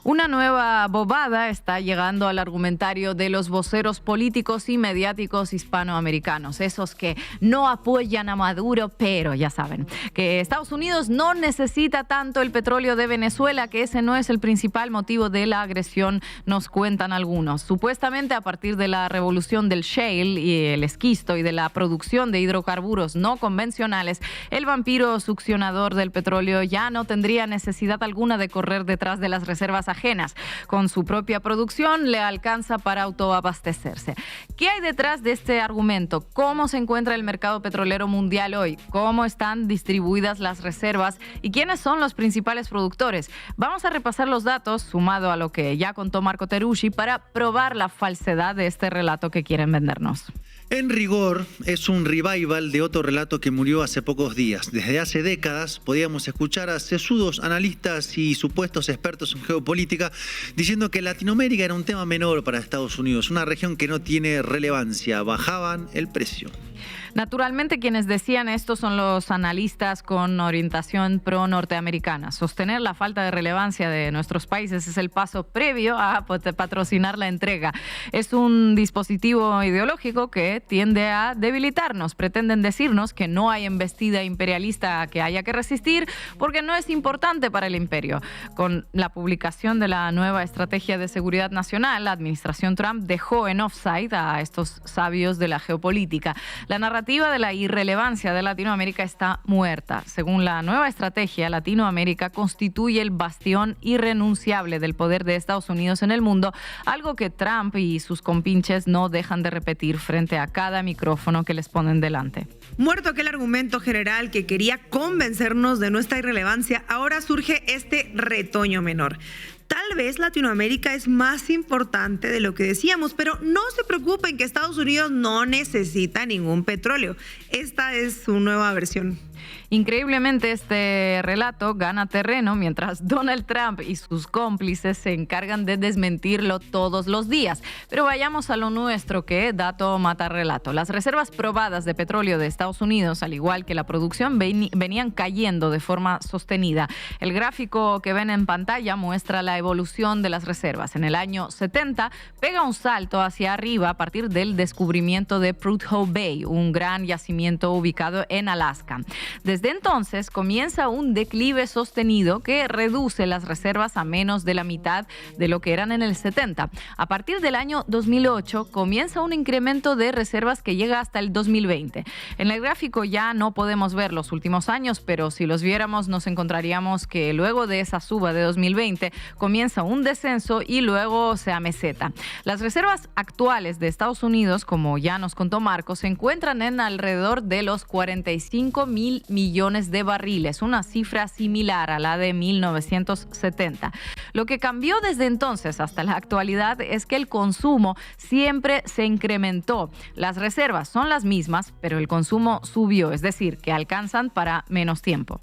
Una nueva bobada está llegando al argumentario de los voceros políticos y mediáticos hispanoamericanos, esos que no apoyan a Maduro, pero ya saben que Estados Unidos no necesita tanto el petróleo de Venezuela, que ese no es el principal motivo de la agresión, nos cuentan algunos. Supuestamente a partir de la revolución del shale y el esquisto y de la producción de hidrocarburos no convencionales, el vampiro succionador del petróleo ya no tendría necesidad alguna de correr detrás de las reservas ajenas. Con su propia producción le alcanza para autoabastecerse. ¿Qué hay detrás de este argumento? ¿Cómo se encuentra el mercado petrolero mundial hoy? ¿Cómo están distribuidas las reservas? ¿Y quiénes son los principales productores? Vamos a repasar los datos, sumado a lo que ya contó Marco Teruggi, para probar la falsedad de este relato que quieren vendernos. En rigor, es un revival de otro relato que murió hace pocos días. Desde hace décadas podíamos escuchar a sesudos analistas y supuestos expertos en geopolítica diciendo que Latinoamérica era un tema menor para Estados Unidos, una región que no tiene relevancia. Bajaban el precio. Naturalmente, quienes decían esto son los analistas con orientación pro-norteamericana. Sostener la falta de relevancia de nuestros países es el paso previo a patrocinar la entrega. Es un dispositivo ideológico que tiende a debilitarnos. Pretenden decirnos que no hay embestida imperialista que haya que resistir porque no es importante para el imperio. Con la publicación de la nueva estrategia de seguridad nacional, la administración Trump dejó en offside a estos sabios de la geopolítica. La narrativa narrativa de la irrelevancia de Latinoamérica está muerta. Según la nueva estrategia, Latinoamérica constituye el bastión irrenunciable del poder de Estados Unidos en el mundo, algo que Trump y sus compinches no dejan de repetir frente a cada micrófono que les ponen delante. Muerto aquel argumento general que quería convencernos de nuestra irrelevancia, ahora surge este retoño menor. Tal vez Latinoamérica es más importante de lo que decíamos, pero no se preocupen que Estados Unidos no necesita ningún petróleo. Esta es su nueva versión. Increíblemente, este relato gana terreno mientras Donald Trump y sus cómplices se encargan de desmentirlo todos los días. Pero vayamos a lo nuestro, que dato mata relato. Las reservas probadas de petróleo de Estados Unidos, al igual que la producción, venían cayendo de forma sostenida. El gráfico que ven en pantalla muestra la evolución de las reservas. En el año 70 pega un salto hacia arriba a partir del descubrimiento de Prudhoe Bay, un gran yacimiento ubicado en Alaska. Desde entonces comienza un declive sostenido que reduce las reservas a menos de la mitad de lo que eran en el 70. A partir del año 2008 comienza un incremento de reservas que llega hasta el 2020. En el gráfico ya no podemos ver los últimos años, pero si los viéramos nos encontraríamos que luego de esa suba de 2020 comienza un descenso y luego se ameseta. Las reservas actuales de Estados Unidos, como ya nos contó Marco, se encuentran en alrededor de los 45,000 millones de barriles, una cifra similar a la de 1970. Lo que cambió desde entonces hasta la actualidad es que el consumo siempre se incrementó. Las reservas son las mismas, pero el consumo subió, es decir, que alcanzan para menos tiempo.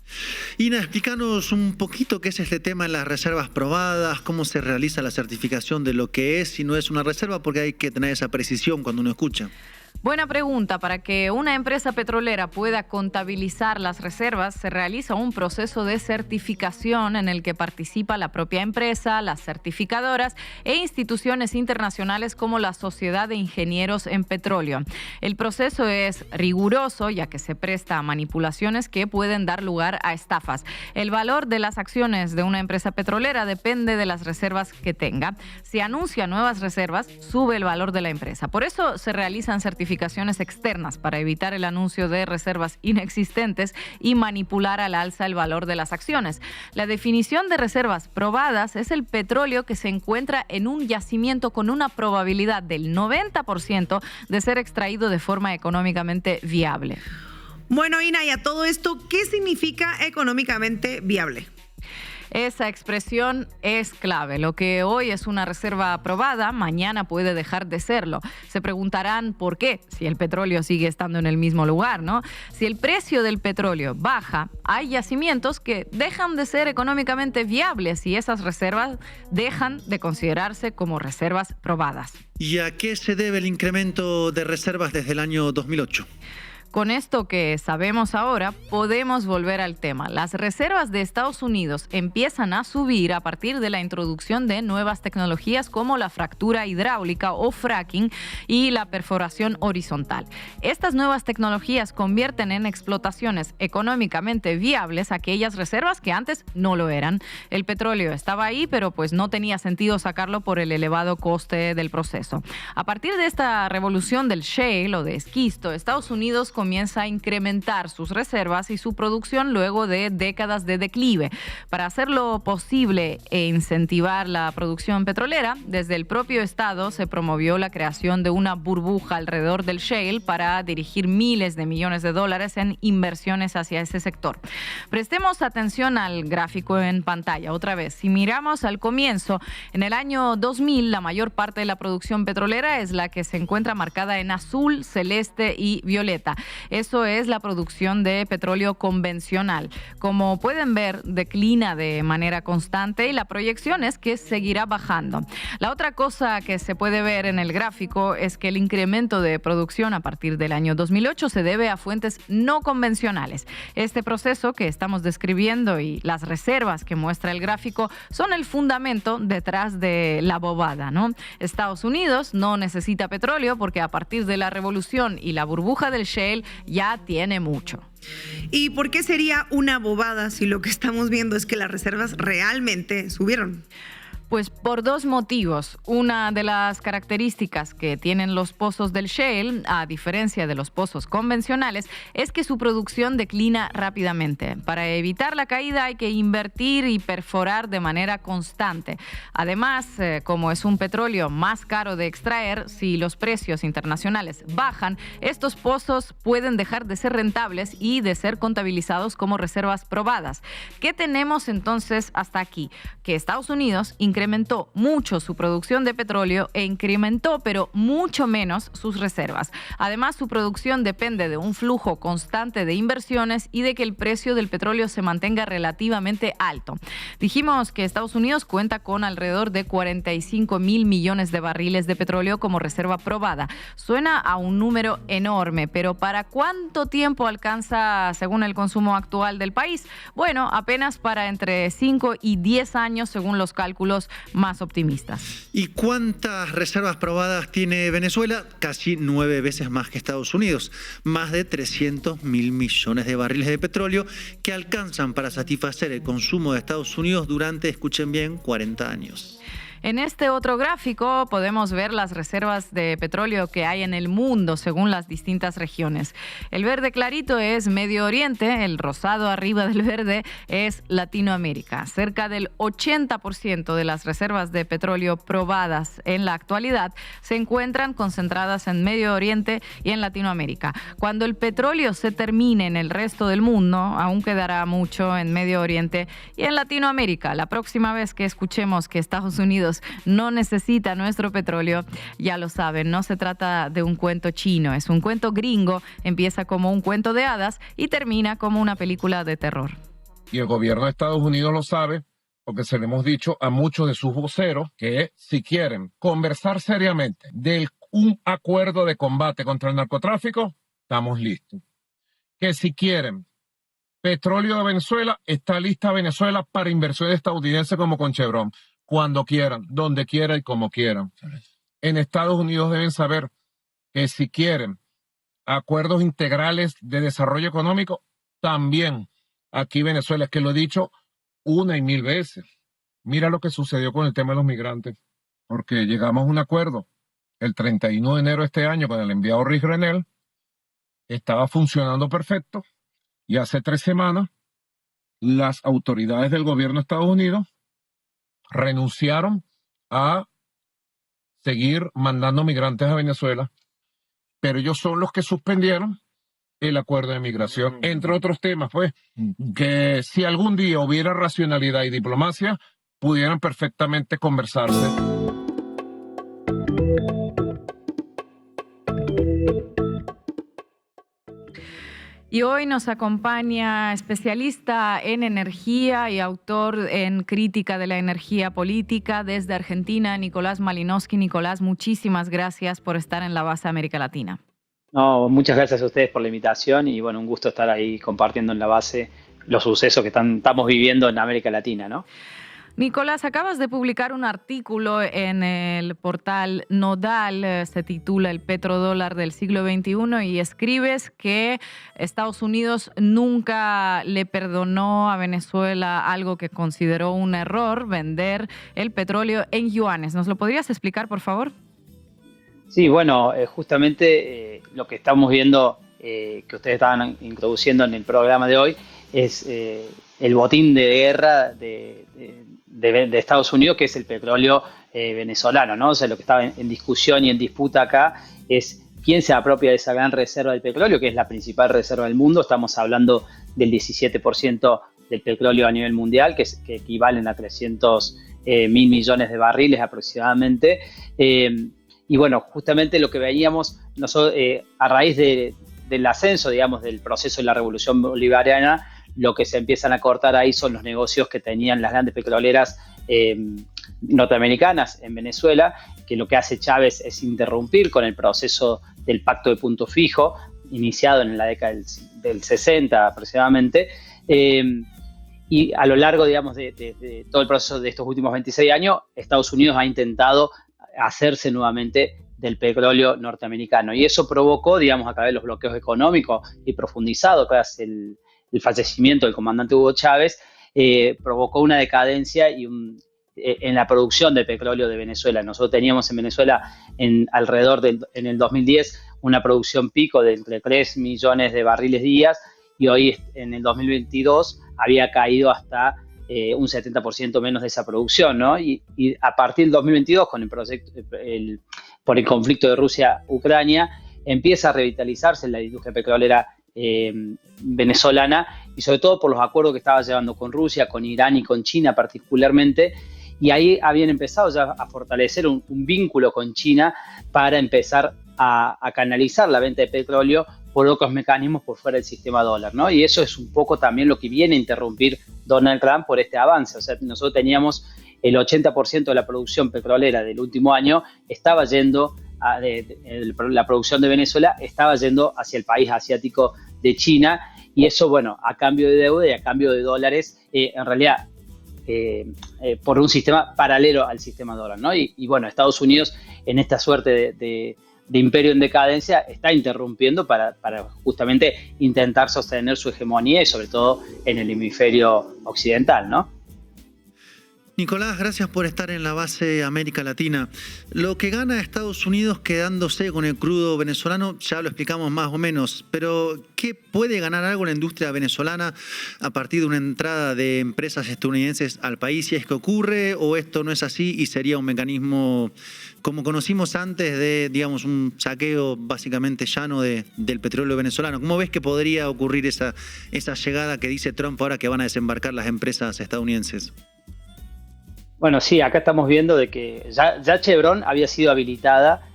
Ina, explícanos un poquito qué es este tema en las reservas probadas, cómo se realiza la certificación de lo que es y no es una reserva, porque hay que tener esa precisión cuando uno escucha. Buena pregunta. Para que una empresa petrolera pueda contabilizar las reservas, se realiza un proceso de certificación en el que participa la propia empresa, las certificadoras e instituciones internacionales como la Sociedad de Ingenieros en Petróleo. El proceso es riguroso, ya que se presta a manipulaciones que pueden dar lugar a estafas. El valor de las acciones de una empresa petrolera depende de las reservas que tenga. Si anuncia nuevas reservas, sube el valor de la empresa. Por eso se realizan certificaciones externas para evitar el anuncio de reservas inexistentes y manipular al alza el valor de las acciones. La definición de reservas probadas es el petróleo que se encuentra en un yacimiento con una probabilidad del 90% de ser extraído de forma económicamente viable. Bueno, Ina, y a todo esto, ¿qué significa económicamente viable? Esa expresión es clave. Lo que hoy es una reserva aprobada, mañana puede dejar de serlo. Se preguntarán por qué, si el petróleo sigue estando en el mismo lugar, ¿no? Si el precio del petróleo baja, hay yacimientos que dejan de ser económicamente viables y esas reservas dejan de considerarse como reservas probadas. ¿Y a qué se debe el incremento de reservas desde el año 2008? Con esto que sabemos ahora, podemos volver al tema. Las reservas de Estados Unidos empiezan a subir a partir de la introducción de nuevas tecnologías como la fractura hidráulica o fracking y la perforación horizontal. Estas nuevas tecnologías convierten en explotaciones económicamente viables aquellas reservas que antes no lo eran. El petróleo estaba ahí, pero pues no tenía sentido sacarlo por el elevado coste del proceso. A partir de esta revolución del shale o de esquisto, Estados Unidos comienza a incrementar sus reservas y su producción luego de décadas de declive. Para hacerlo posible e incentivar la producción petrolera, desde el propio Estado se promovió la creación de una burbuja alrededor del shale para dirigir miles de millones de dólares en inversiones hacia ese sector. Prestemos atención al gráfico en pantalla. Otra vez, si miramos al comienzo, en el año 2000 la mayor parte de la producción petrolera es la que se encuentra marcada en azul, celeste y violeta. Eso es la producción de petróleo convencional. Como pueden ver, declina de manera constante y la proyección es que seguirá bajando. La otra cosa que se puede ver en el gráfico es que el incremento de producción a partir del año 2008 se debe a fuentes no convencionales. Este proceso que estamos describiendo y las reservas que muestra el gráfico son el fundamento detrás de la bobada, ¿no? Estados Unidos no necesita petróleo porque a partir de la revolución y la burbuja del shale ya tiene mucho. ¿Y por qué sería una bobada si lo que estamos viendo es que las reservas realmente subieron? Pues por dos motivos. Una de las características que tienen los pozos del shale, a diferencia de los pozos convencionales, es que su producción declina rápidamente. Para evitar la caída hay que invertir y perforar de manera constante. Además, como es un petróleo más caro de extraer, si los precios internacionales bajan, estos pozos pueden dejar de ser rentables y de ser contabilizados como reservas probadas. ¿Qué tenemos entonces hasta aquí? Que Estados Unidos incrementó mucho su producción de petróleo e incrementó, pero mucho menos, sus reservas. Además, su producción depende de un flujo constante de inversiones y de que el precio del petróleo se mantenga relativamente alto. Dijimos que Estados Unidos cuenta con alrededor de 45.000 millones de barriles de petróleo como reserva probada. Suena a un número enorme, pero ¿para cuánto tiempo alcanza según el consumo actual del país? Bueno, apenas para entre 5 y 10 años según los cálculos más optimistas. ¿Y cuántas reservas probadas tiene Venezuela? Casi 9 veces más que Estados Unidos. Más de 300.000 millones de barriles de petróleo que alcanzan para satisfacer el consumo de Estados Unidos durante, escuchen bien, 40 años. En este otro gráfico podemos ver las reservas de petróleo que hay en el mundo según las distintas regiones. El verde clarito es Medio Oriente, el rosado arriba del verde es Latinoamérica. Cerca del 80% de las reservas de petróleo probadas en la actualidad se encuentran concentradas en Medio Oriente y en Latinoamérica. Cuando el petróleo se termine en el resto del mundo, aún quedará mucho en Medio Oriente y en Latinoamérica. La próxima vez que escuchemos que Estados Unidos no necesita nuestro petróleo, ya lo saben, no se trata de un cuento chino, es un cuento gringo, empieza como un cuento de hadas y termina como una película de terror. Y el gobierno de Estados Unidos lo sabe, porque se lo hemos dicho a muchos de sus voceros, que si quieren conversar seriamente de un acuerdo de combate contra el narcotráfico, estamos listos. Que si quieren petróleo de Venezuela, está lista Venezuela para inversiones estadounidenses como con Chevron. Cuando quieran, donde quieran y como quieran. En Estados Unidos deben saber que si quieren acuerdos integrales de desarrollo económico, también aquí Venezuela, es que lo he dicho una y mil veces. Mira lo que sucedió con el tema de los migrantes, porque llegamos a un acuerdo el 31 de enero de este año con el enviado Rick Grenell, estaba funcionando perfecto, y hace 3 semanas las autoridades del gobierno de Estados Unidos renunciaron a seguir mandando migrantes a Venezuela, pero ellos son los que suspendieron el acuerdo de migración, entre otros temas, pues, que si algún día hubiera racionalidad y diplomacia, pudieran perfectamente conversarse. Y hoy nos acompaña especialista en energía y autor en crítica de la energía política desde Argentina, Nicolás Malinowski. Nicolás, muchísimas gracias por estar en La Base América Latina. No, muchas gracias a ustedes por la invitación y bueno, un gusto estar ahí compartiendo en La Base los sucesos que estamos viviendo en América Latina, ¿no? Nicolás, acabas de publicar un artículo en el portal Nodal, se titula El petrodólar del siglo XXI, y escribes que Estados Unidos nunca le perdonó a Venezuela algo que consideró un error, vender el petróleo en yuanes. ¿Nos lo podrías explicar, por favor? Sí, bueno, justamente lo que estamos viendo, que ustedes estaban introduciendo en el programa de hoy, es el botín de guerra de Estados Unidos, que es el petróleo venezolano, ¿no? O sea, lo que estaba en discusión y en disputa acá es quién se apropia de esa gran reserva del petróleo, que es la principal reserva del mundo. Estamos hablando del 17% del petróleo a nivel mundial, que equivalen a 300.000 millones de barriles aproximadamente. Y bueno, justamente lo que veíamos nosotros, a raíz del ascenso, digamos, del proceso de la revolución bolivariana, lo que se empiezan a cortar ahí son los negocios que tenían las grandes petroleras norteamericanas en Venezuela, que lo que hace Chávez es interrumpir con el proceso del pacto de punto fijo, iniciado en la década del 60 aproximadamente, y a lo largo, digamos, de todo el proceso de estos últimos 26 años, Estados Unidos ha intentado hacerse nuevamente del petróleo norteamericano, y eso provocó, digamos, a través de los bloqueos económicos y profundizado tras el fallecimiento del comandante Hugo Chávez, provocó una decadencia y en la producción de petróleo de Venezuela. Nosotros teníamos en Venezuela en el 2010 una producción pico de entre 3 millones de barriles días, y hoy en el 2022 había caído hasta un 70% menos de esa producción, ¿no? Y a partir del 2022, con por el conflicto de Rusia-Ucrania, empieza a revitalizarse la industria petrolera venezolana, y sobre todo por los acuerdos que estaba llevando con Rusia, con Irán y con China particularmente, y ahí habían empezado ya a fortalecer un vínculo con China para empezar a canalizar la venta de petróleo por otros mecanismos por fuera del sistema dólar, ¿no? Y eso es un poco también lo que viene a interrumpir Donald Trump por este avance. O sea, nosotros teníamos el 80% de la producción petrolera del último año estaba yendo, la producción de Venezuela estaba yendo hacia el país asiático de China, y eso, bueno, a cambio de deuda y a cambio de dólares, en realidad, por un sistema paralelo al sistema dólar, ¿no? Y bueno, Estados Unidos, en esta suerte de imperio en decadencia, está interrumpiendo para justamente intentar sostener su hegemonía, y sobre todo en el hemisferio occidental, ¿no? Nicolás, gracias por estar en la base América Latina. Lo que gana Estados Unidos quedándose con el crudo venezolano, ya lo explicamos más o menos, pero ¿qué puede ganar algo la industria venezolana a partir de una entrada de empresas estadounidenses al país, si es que ocurre, o esto no es así y sería un mecanismo como conocimos antes de, digamos, un saqueo básicamente llano del petróleo venezolano? ¿Cómo ves que podría ocurrir esa llegada que dice Trump ahora que van a desembarcar las empresas estadounidenses? Bueno, sí, acá estamos viendo de que ya Chevron había sido habilitada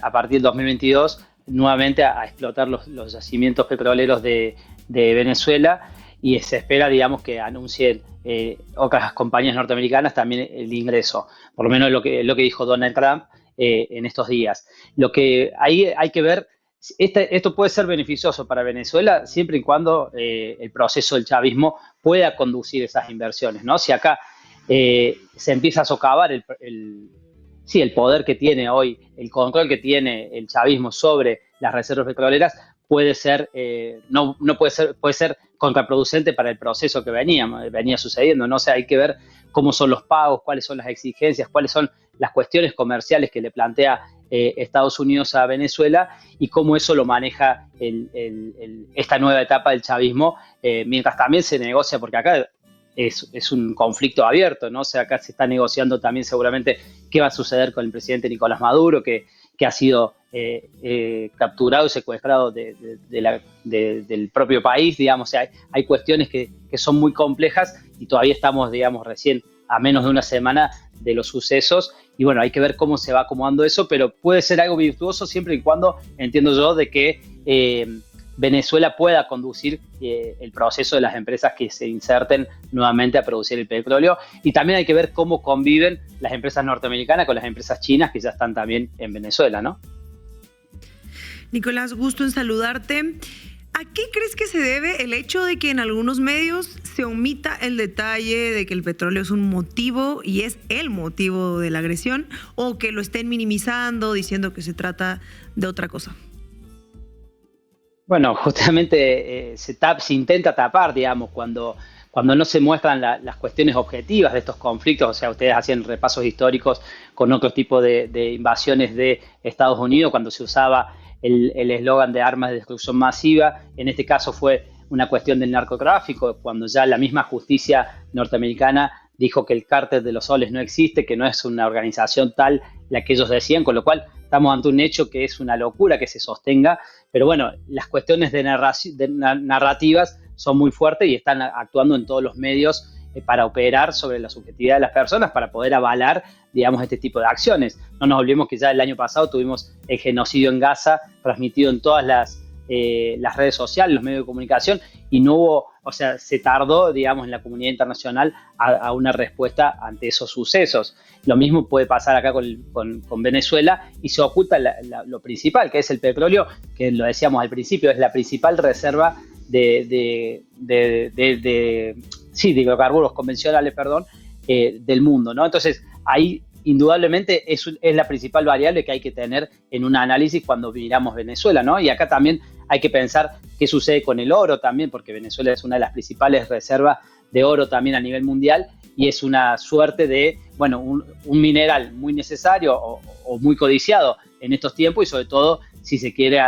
a partir del 2022 nuevamente a explotar los yacimientos petroleros de Venezuela, y se espera, digamos, que anuncien otras compañías norteamericanas también el ingreso, por lo menos lo que dijo Donald Trump en estos días. Lo que ahí hay que ver, esto puede ser beneficioso para Venezuela siempre y cuando el proceso del chavismo pueda conducir esas inversiones, ¿no? Si acá se empieza a socavar el poder que tiene hoy, el control que tiene el chavismo sobre las reservas petroleras, puede ser contraproducente para el proceso que venía sucediendo, ¿no? O sea, hay que ver cómo son los pagos, cuáles son las exigencias, cuáles son las cuestiones comerciales que le plantea Estados Unidos a Venezuela, y cómo eso lo maneja esta nueva etapa del chavismo, mientras también se negocia, porque acá es un conflicto abierto, ¿no? O sea, acá se está negociando también seguramente qué va a suceder con el presidente Nicolás Maduro, que ha sido capturado y secuestrado del propio país, digamos. O sea, hay cuestiones que son muy complejas, y todavía estamos, digamos, recién a menos de una semana de los sucesos, y bueno, hay que ver cómo se va acomodando eso, pero puede ser algo virtuoso siempre y cuando, entiendo yo, de que Venezuela pueda conducir el proceso de las empresas que se inserten nuevamente a producir el petróleo, y también hay que ver cómo conviven las empresas norteamericanas con las empresas chinas que ya están también en Venezuela, ¿no? Nicolás, gusto en saludarte. ¿A qué crees que se debe el hecho de que en algunos medios se omita el detalle de que el petróleo es un motivo y es el motivo de la agresión, o que lo estén minimizando diciendo que se trata de otra cosa? Bueno, justamente se intenta tapar, digamos, cuando no se muestran las cuestiones objetivas de estos conflictos. O sea, ustedes hacían repasos históricos con otro tipo de invasiones de Estados Unidos, cuando se usaba el eslogan de armas de destrucción masiva. En este caso fue una cuestión del narcotráfico, cuando ya la misma justicia norteamericana dijo que el cártel de los soles no existe, que no es una organización tal la que ellos decían, con lo cual estamos ante un hecho que es una locura que se sostenga. Pero bueno, las cuestiones de narrativas son muy fuertes y están actuando en todos los medios para operar sobre la subjetividad de las personas, para poder avalar, digamos, este tipo de acciones. No nos olvidemos que ya el año pasado tuvimos el genocidio en Gaza transmitido en todas las redes sociales, los medios de comunicación, y no hubo, o sea, se tardó, digamos, en la comunidad internacional a una respuesta ante esos sucesos. Lo mismo puede pasar acá con Venezuela, y se oculta lo principal, que es el petróleo, que lo decíamos al principio, es la principal reserva de hidrocarburos convencionales, del mundo, ¿no? Entonces, ahí indudablemente es la principal variable que hay que tener en un análisis cuando miramos Venezuela, ¿no? Y acá también hay que pensar qué sucede con el oro también, porque Venezuela es una de las principales reservas de oro también a nivel mundial, y es una suerte de, bueno, un mineral muy necesario o muy codiciado en estos tiempos, y sobre todo si se quiere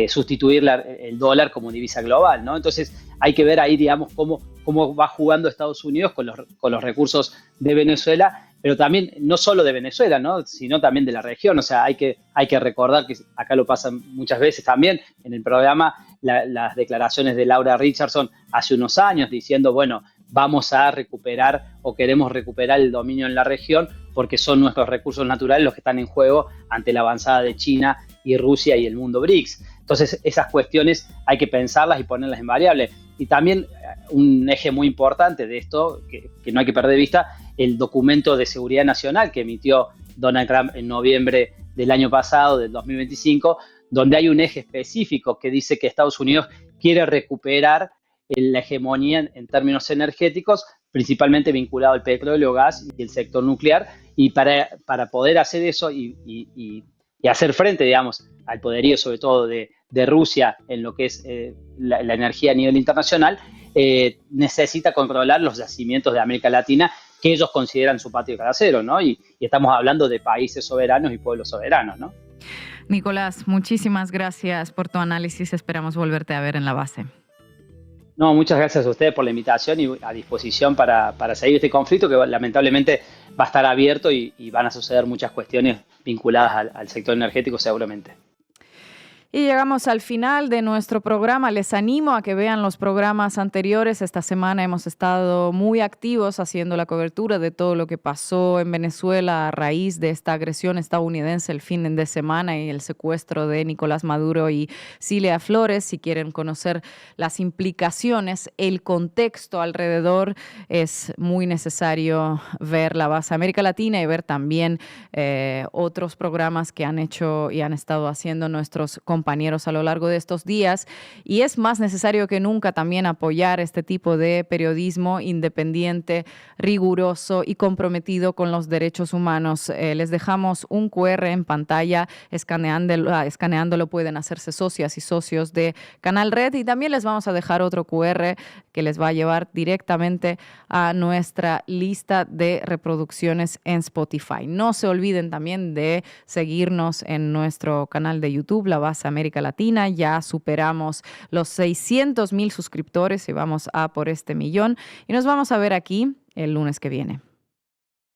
sustituir el dólar como divisa global, ¿no? Entonces hay que ver ahí, digamos, cómo va jugando Estados Unidos con los recursos de Venezuela, pero también no solo de Venezuela, ¿no? Sino también de la región. O sea, hay que recordar que acá lo pasan muchas veces también en el programa, las declaraciones de Laura Richardson hace unos años diciendo, bueno, vamos a recuperar o queremos recuperar el dominio en la región porque son nuestros recursos naturales los que están en juego ante la avanzada de China y Rusia y el mundo BRICS. Entonces, esas cuestiones hay que pensarlas y ponerlas en variable. Y también un eje muy importante de esto, que no hay que perder de vista, el documento de seguridad nacional que emitió Donald Trump en noviembre del año pasado, del 2025, donde hay un eje específico que dice que Estados Unidos quiere recuperar la hegemonía en términos energéticos, principalmente vinculado al petróleo, gas y el sector nuclear, y para poder hacer eso y hacer frente, digamos, al poderío sobre todo de Rusia en lo que es la energía a nivel internacional, necesita controlar los yacimientos de América Latina que ellos consideran su patio trasero, ¿no? Y estamos hablando de países soberanos y pueblos soberanos, ¿no? Nicolás, muchísimas gracias por tu análisis. Esperamos volverte a ver en la base. No, muchas gracias a ustedes por la invitación y a disposición para seguir este conflicto que lamentablemente va a estar abierto y van a suceder muchas cuestiones vinculadas al sector energético seguramente. Y llegamos al final de nuestro programa. Les animo a que vean los programas anteriores. Esta semana hemos estado muy activos haciendo la cobertura de todo lo que pasó en Venezuela a raíz de esta agresión estadounidense el fin de semana y el secuestro de Nicolás Maduro y Cilia Flores. Si quieren conocer las implicaciones, el contexto alrededor, es muy necesario ver La Base América Latina y ver también otros programas que han hecho y han estado haciendo nuestros compañeros a lo largo de estos días, y es más necesario que nunca también apoyar este tipo de periodismo independiente, riguroso y comprometido con los derechos humanos. Les dejamos un QR en pantalla, escaneándolo pueden hacerse socias y socios de Canal Red, y también les vamos a dejar otro QR que les va a llevar directamente a nuestra lista de reproducciones en Spotify. No se olviden también de seguirnos en nuestro canal de YouTube, La Base América Latina. Ya superamos los 600,000 suscriptores y vamos a por 1 millón. Y nos vamos a ver aquí el lunes que viene.